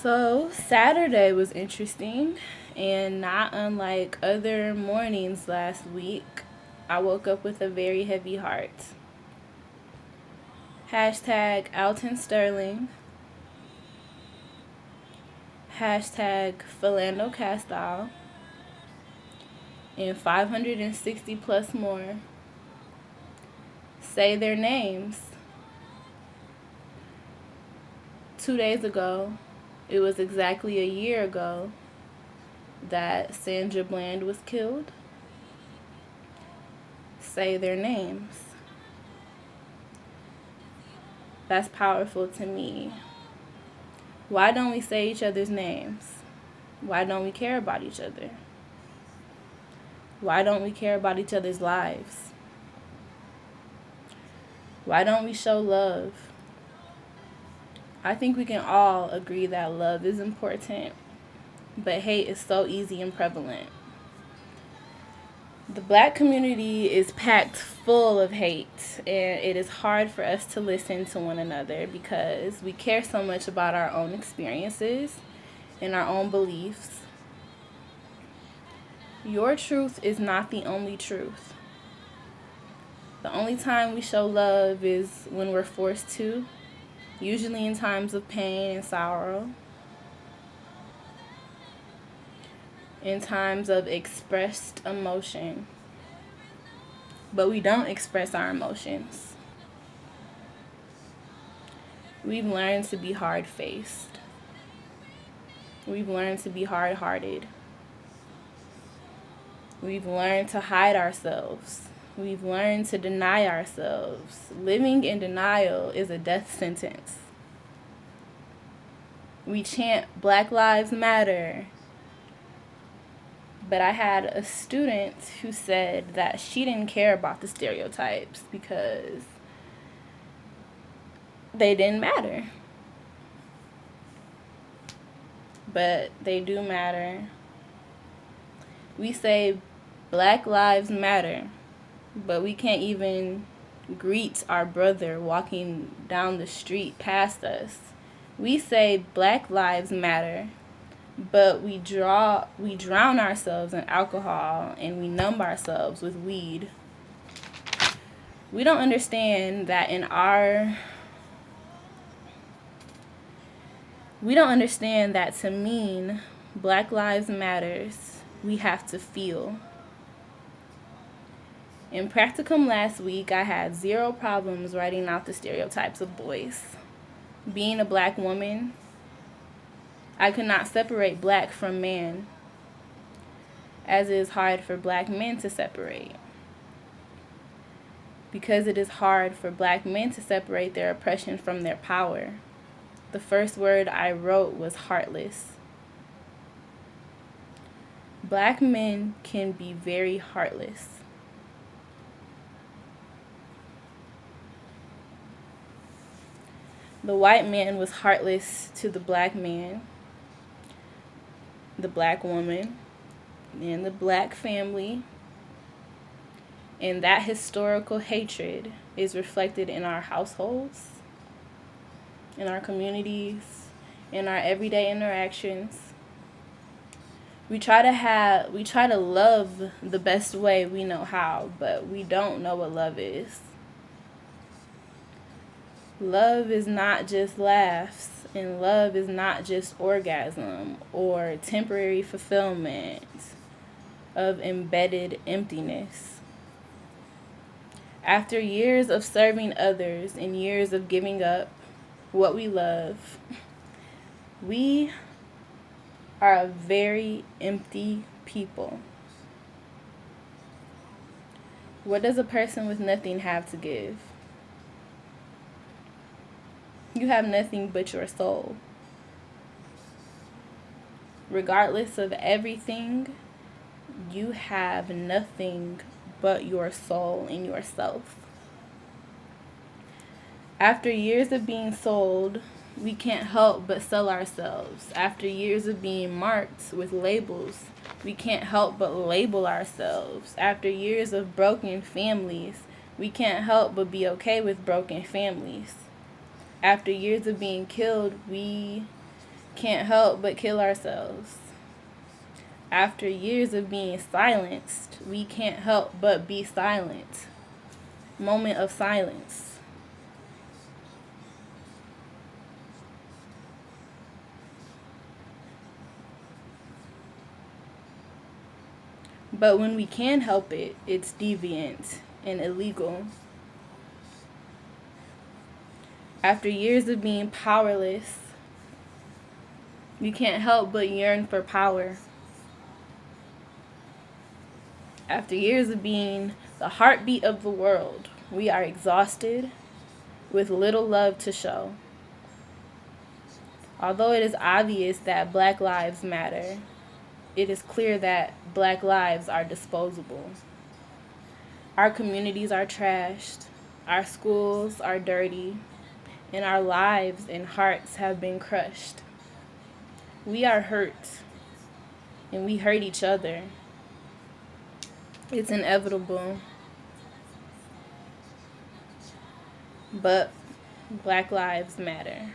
So, Saturday was interesting, and not unlike other mornings last week, I woke up with a very heavy heart. Hashtag Alton Sterling. Hashtag Philando Castile. And 560 plus more say their names. 2 days ago, it was exactly a year ago that Sandra Bland was killed. Say their names. That's powerful to me. Why don't we say each other's names? Why don't we care about each other? Why don't we care about each other's lives? Why don't we show love? I think we can all agree that love is important, but hate is so easy and prevalent. The Black community is packed full of hate, and it is hard for us to listen to one another because we care so much about our own experiences and our own beliefs. Your truth is not the only truth. The only time we show love is when we're forced to, usually in times of pain and sorrow, in times of expressed emotion. But we don't express our emotions. We've learned to be hard-faced. We've learned to be hard-hearted. We've learned to hide ourselves. We've learned to deny ourselves. Living in denial is a death sentence. We chant Black Lives Matter. But I had a student who said that she didn't care about the stereotypes because they didn't matter. But they do matter. We say Black Lives Matter, but we can't even greet our brother walking down the street past us. We say Black Lives Matter, but we drown ourselves in alcohol and we numb ourselves with weed. We don't understand that to mean Black Lives Matters, we have to feel. In practicum last week, I had zero problems writing out the stereotypes of boys. Being a Black woman, I could not separate Black from man, as it is hard for Black men to separate. Because it is hard for Black men to separate their oppression from their power. The first word I wrote was heartless. Black men can be very heartless. The white man was heartless to the Black man, the Black woman, and the Black family. And that historical hatred is reflected in our households, in our communities, in our everyday interactions. We try to love the best way we know how, but we don't know what love is. Love is not just laughs, and love is not just orgasm or temporary fulfillment of embedded emptiness. After years of serving others and years of giving up what we love, we are a very empty people. What does a person with nothing have to give? You have nothing but your soul. Regardless of everything, you have nothing but your soul and yourself. After years of being sold, we can't help but sell ourselves. After years of being marked with labels, we can't help but label ourselves. After years of broken families, we can't help but be okay with broken families. After years of being killed, we can't help but kill ourselves. After years of being silenced, we can't help but be silent. Moment of silence. But when we can help it, it's deviant and illegal. After years of being powerless, we can't help but yearn for power. After years of being the heartbeat of the world, we are exhausted with little love to show. Although it is obvious that Black lives matter, it is clear that Black lives are disposable. Our communities are trashed, our schools are dirty, and our lives and hearts have been crushed. We are hurt, and we hurt each other. It's inevitable. But Black lives matter.